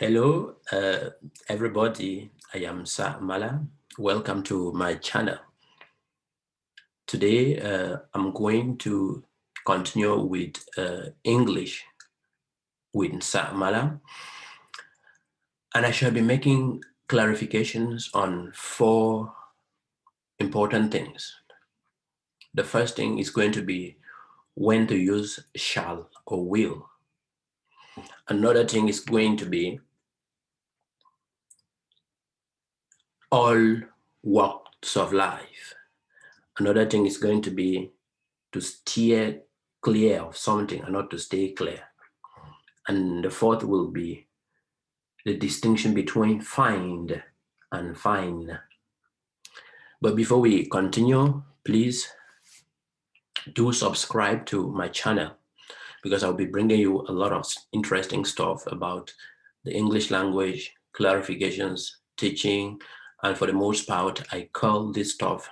Hello, everybody. I am Nsah. Welcome to my channel. Today, I'm going to continue with English with Nsah, and I shall be making clarifications on 4 important things. The first thing is going to be when to use shall or will. Another thing is going to be all walks of life. Another thing is going to be to steer clear of something and not to stay clear. And the fourth will be the distinction between find and fine. But before we continue, please do subscribe to my channel because I'll be bringing you a lot of interesting stuff about the English language, clarifications, teaching, and for the most part, I call this stuff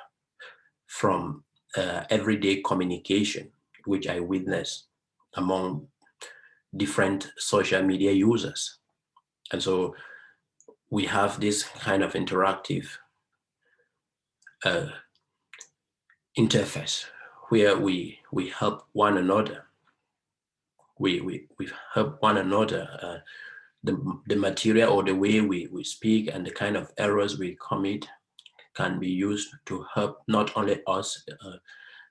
from everyday communication, which I witness among different social media users. And so we have this kind of interactive interface where we help one another. We help one another. The material or the way we speak and the kind of errors we commit can be used to help not only us,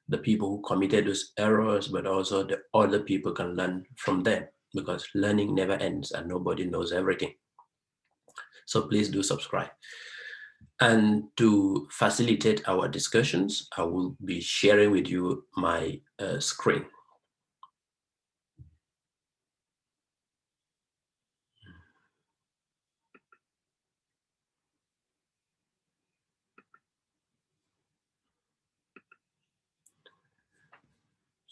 the people who committed those errors, but also the other people can learn from them, because learning never ends and nobody knows everything. So please do subscribe. And to facilitate our discussions, I will be sharing with you my screen.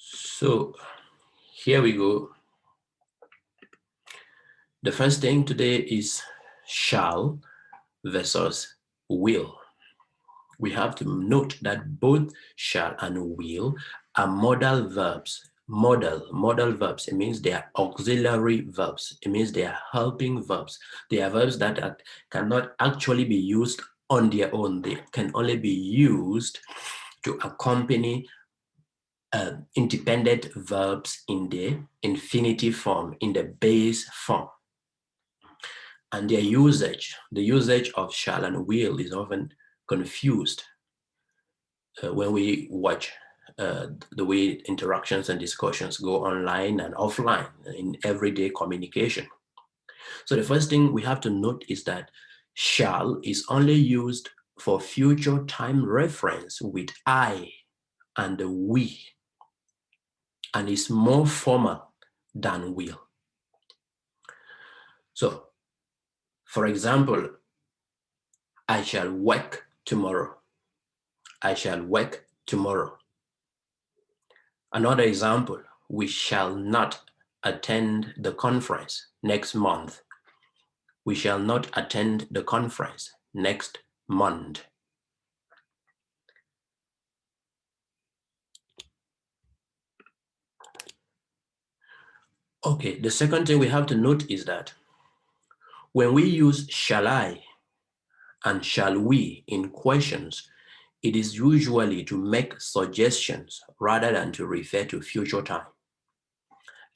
So here we go. The first thing today is shall versus will. We have to note that both shall and will are modal verbs. Modal verbs, it means they are auxiliary verbs. It means they are helping verbs. They are verbs that cannot actually be used on their own. They can only be used to accompany independent verbs in the infinitive form, in the base form. And their usage, the usage of shall and will, is often confused when we watch the way interactions and discussions go online and offline in everyday communication. So the first thing we have to note is that shall is only used for future time reference with I and the we, and is more formal than will. So, for example, I shall work tomorrow. I shall work tomorrow. Another example, we shall not attend the conference next month. We shall not attend the conference next month. Okay, the second thing we have to note is that when we use shall I and shall we in questions, it is usually to make suggestions rather than to refer to future time.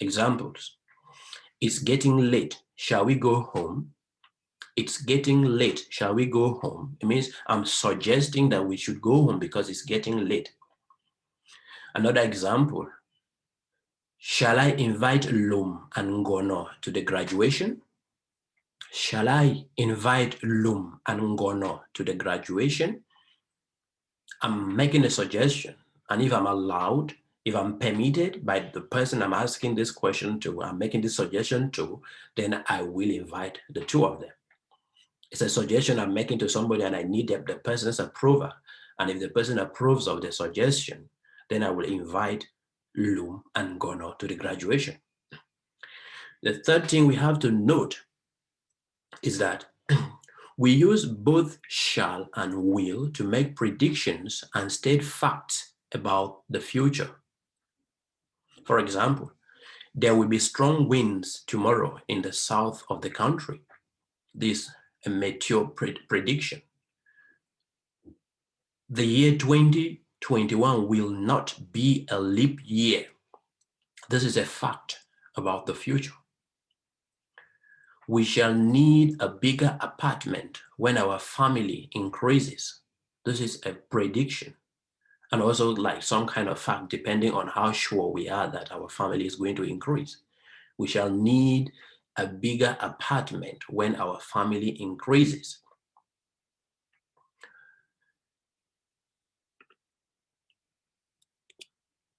Examples: it's getting late, shall we go home? It's getting late, shall we go home? It means I'm suggesting that we should go home because it's getting late. Another example: shall I invite Lum and Ngono to the graduation? Shall I invite Lum and Ngono to the graduation? I'm making a suggestion, and if I'm allowed, if I'm permitted by the person I'm asking this question to, I'm making this suggestion to, then I will invite the two of them. It's a suggestion I'm making to somebody and I need the person's approval. And if the person approves of the suggestion, then I will invite Lum and Ngono to the graduation. The third thing we have to note is that we use both shall and will to make predictions and state facts about the future. For example, there will be strong winds tomorrow in the south of the country. this a meteor prediction. The year 2021 will not be a leap year. This is a fact about the future. We shall need a bigger apartment when our family increases. This is a prediction. And also like some kind of fact, depending on how sure we are that our family is going to increase. We shall need a bigger apartment when our family increases.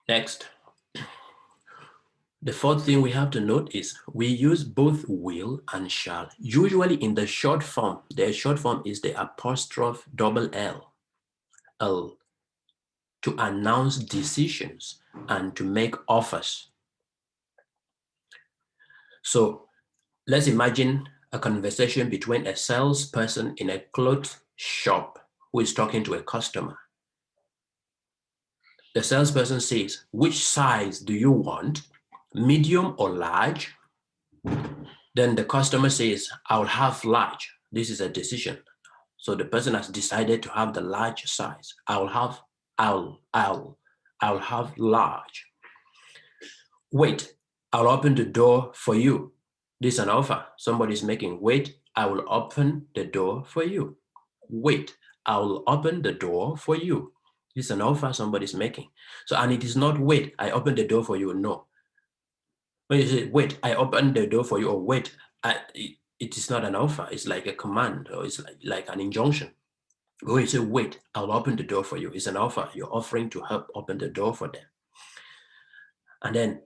Next, the fourth thing we have to note is we use both will and shall. Usually in the short form, the short form is the apostrophe double L, L, to announce decisions and to make offers. So let's imagine a conversation between a salesperson in a clothes shop who is talking to a customer. The salesperson says, which size do you want, medium or large? Then the customer says, I'll have large. This is a decision. So the person has decided to have the large size. I'll have large. Wait, I'll open the door for you. This is an offer. Somebody's making, wait, I will open the door for you. Wait, I will open the door for you. This is an offer somebody's making. So, and it is not wait, I open the door for you. No. When you say, wait, I open the door for you, or wait, it is not an offer. It's like a command, or it's like an injunction. But when you say, wait, I'll open the door for you, it's an offer. You're offering to help open the door for them. And then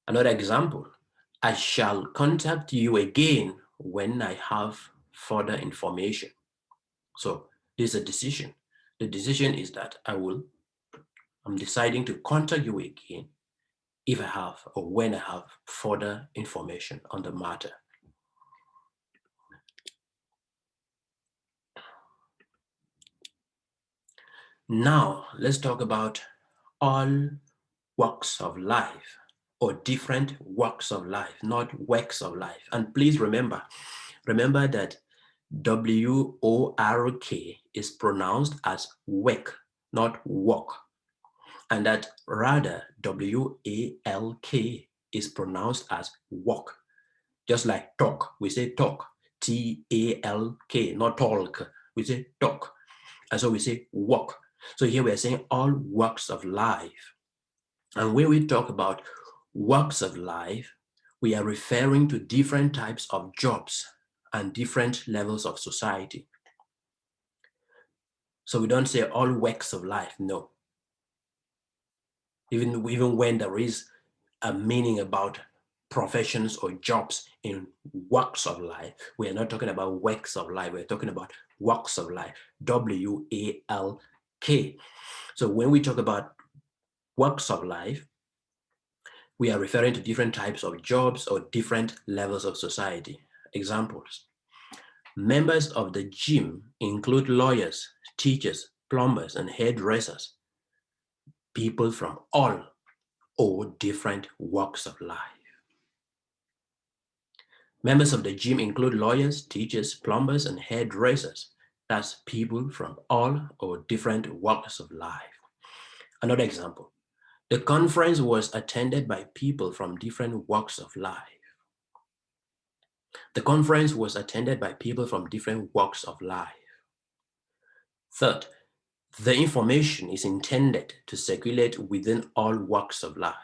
another example, I shall contact you again when I have further information. So there's a decision. The decision is that I'm deciding to contact you again if I have or when I have further information on the matter. Now, let's talk about all walks of life, or different walks of life, not works of life. And please remember that W-O-R-K is pronounced as work, not walk. And that rather W-A-L-K is pronounced as walk. Just like talk, we say talk, T-A-L-K, not talk, we say talk. And so we say walk. So here we are saying all walks of life. And when we talk about walks of life, we are referring to different types of jobs and different levels of society. So we don't say all walks of life, no. Even when there is a meaning about professions or jobs in walks of life, we are not talking about works of life, we're talking about walks of life, W-A-L-K. So when we talk about walks of life, we are referring to different types of jobs or different levels of society. Examples. Members of the gym include lawyers, teachers, plumbers, and hairdressers, people from all or different walks of life. Members of the gym include lawyers, teachers, plumbers, and hairdressers. That's people from all or different walks of life. Another example. The conference was attended by people from different walks of life. The conference was attended by people from different walks of life. Third, the information is intended to circulate within all walks of life.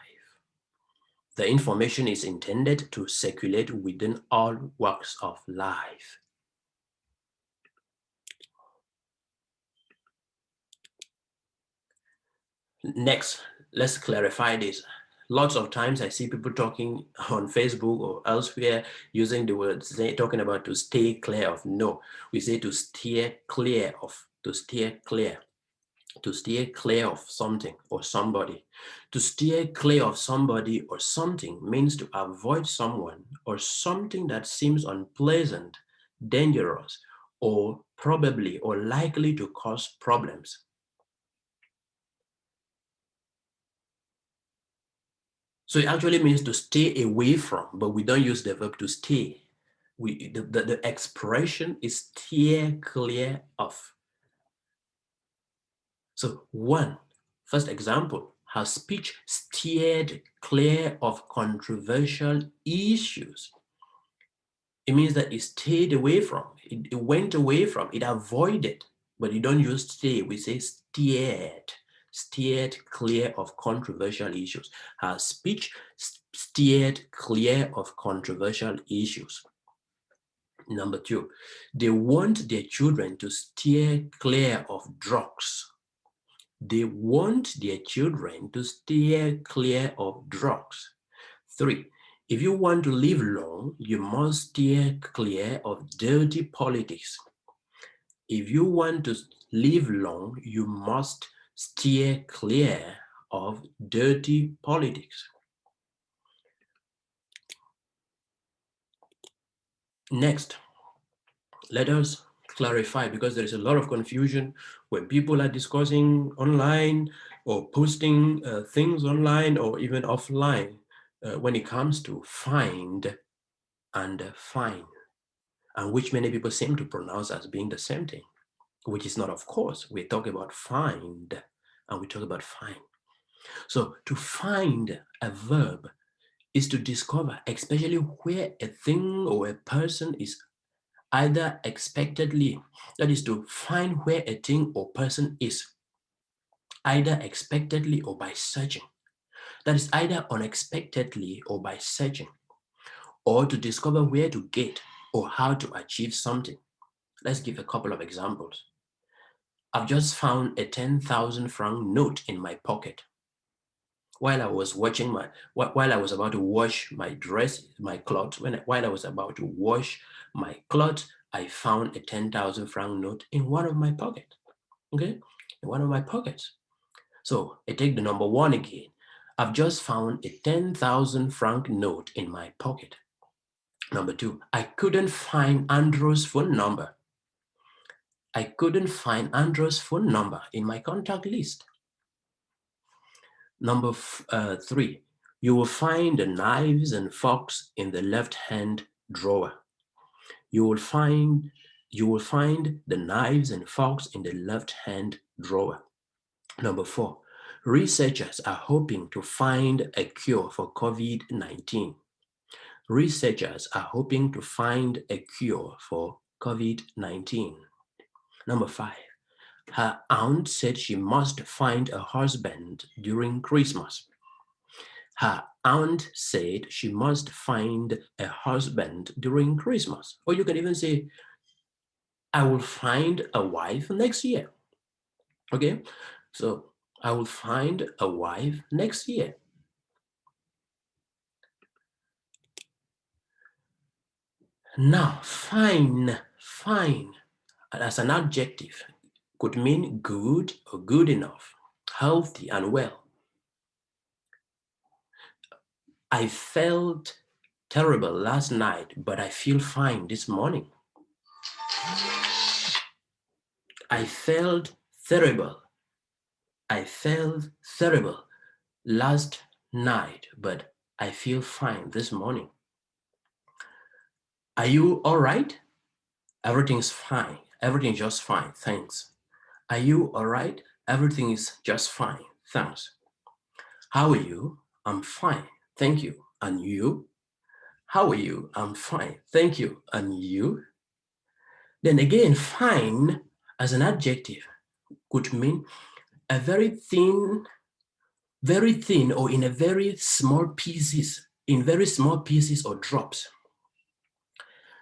The information is intended to circulate within all walks of life. Next, let's clarify this. Lots of times I see people talking on Facebook or elsewhere using the word, talking about to stay clear of. No, we say to steer clear of, to steer clear of something or somebody. To steer clear of somebody or something means to avoid someone or something that seems unpleasant, dangerous, or probably or likely to cause problems. So it actually means to stay away from, but we don't use the verb to stay. The expression is steer clear of. So first example, her speech steered clear of controversial issues. It means that it stayed away from, it went away from, it avoided, but you don't use stay, we say steered clear of controversial issues. Her speech steered clear of controversial issues. Number 2, they want their children to steer clear of drugs. They want their children to steer clear of drugs. 3, if you want to live long, you must steer clear of dirty politics. If you want to live long, you must steer clear of dirty politics. Next, let us clarify, because there is a lot of confusion when people are discussing online or posting things online or even offline when it comes to find and fine, and which many people seem to pronounce as being the same thing, which is not. Of course, we talk about find and we talk about fine. So to find a verb is to discover, especially where a thing or a person is either expectedly, that is to find where a thing or person is, either expectedly or by searching. That is either unexpectedly or by searching, or to discover where to get or how to achieve something. Let's give a couple of examples. I've just found a 10,000 franc note in my pocket. While I was about to wash my clothes, while I was about to wash my clothes, I found a 10,000 franc note in one of my pockets. Okay, in one of my pockets. So I take the number 1 again. I've just found a 10,000 franc note in my pocket. Number 2, I couldn't find Andrew's phone number. I couldn't find Andrew's phone number in my contact list. Number 3, you will find the knives and forks in the left-hand drawer. You will find the knives and forks in the left-hand drawer. Number 4, researchers are hoping to find a cure for COVID-19. Researchers are hoping to find a cure for COVID-19. Number 5, her aunt said she must find a husband during Christmas. Her aunt said she must find a husband during Christmas. Or you can even say, I will find a wife next year. Okay, so I will find a wife next year. Now, fine as an adjective could mean good or good enough, healthy and well. I felt terrible last night, but I feel fine this morning. I felt terrible last night, but I feel fine this morning. Are you all right? Everything's fine. Everything's just fine. Thanks. Are you all right? Everything is just fine. Thanks. How are you? I'm fine. Thank you. And you? How are you? I'm fine. Thank you. And you? Then again, fine as an adjective could mean a very thin or in very small pieces or drops.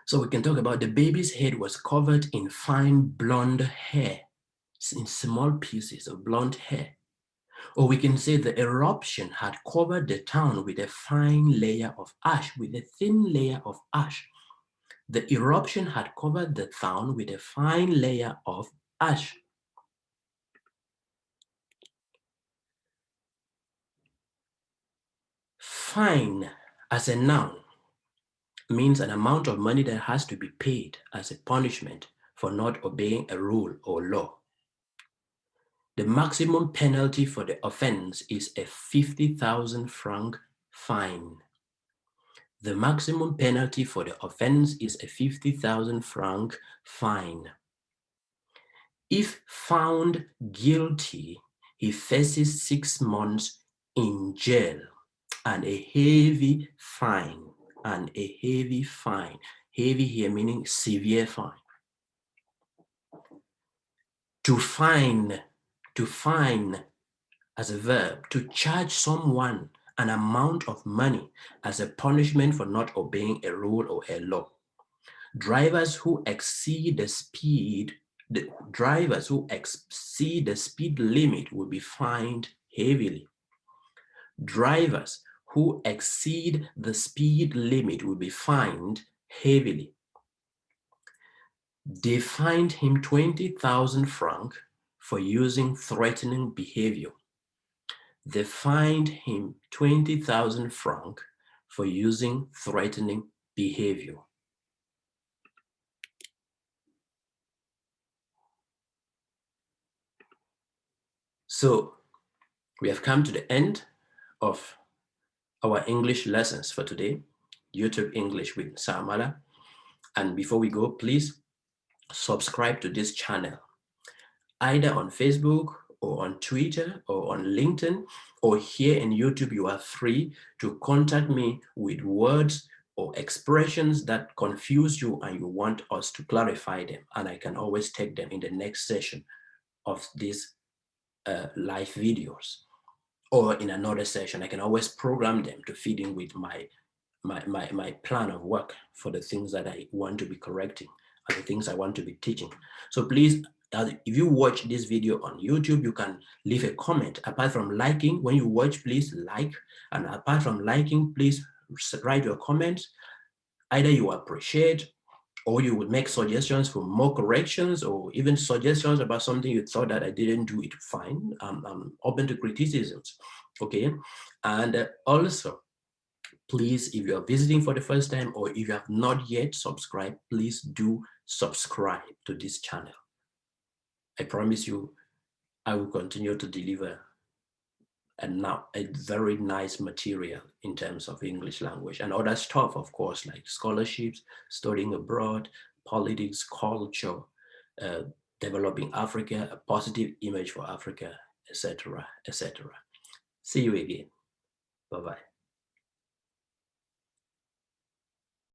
So we can talk about the baby's head was covered in fine blonde hair, in small pieces of blonde hair. Or we can say the eruption had covered the town with a fine layer of ash, with a thin layer of ash. The eruption had covered the town with a fine layer of ash. Fine as a noun means an amount of money that has to be paid as a punishment for not obeying a rule or law. The maximum penalty for the offense is a 50,000 franc fine. The maximum penalty for the offense is a 50,000 franc fine. If found guilty, he faces 6 months in jail and a heavy fine, Heavy here meaning severe fine. To fine as a verb, to charge someone an amount of money as a punishment for not obeying a rule or a law. Drivers who exceed the speed limit will be fined heavily. Drivers who exceed the speed limit will be fined heavily. They fined him 20,000 francs for using threatening behavior. They fined him 20,000 francs for using threatening behavior. So we have come to the end of our English lessons for today, YouTube English with Nsah. And before we go, please subscribe to this channel, either on Facebook or on Twitter or on LinkedIn, or here in YouTube. You are free to contact me with words or expressions that confuse you and you want us to clarify them. And I can always take them in the next session of these live videos, or in another session. I can always program them to fit in with my plan of work for the things that I want to be correcting and the things I want to be teaching. So please, if you watch this video on YouTube, you can leave a comment. Apart from liking, when you watch, please like. And apart from liking, please write your comments. Either you appreciate, or you would make suggestions for more corrections, or even suggestions about something you thought that I didn't do it fine. I'm open to criticisms, okay? And also, please, if you are visiting for the first time or if you have not yet subscribed, please do subscribe to this channel. I promise you, I will continue to deliver a very nice material in terms of English language and other stuff, of course, like scholarships, studying abroad, politics, culture, developing Africa, a positive image for Africa, etc., etc. See you again. Bye-bye.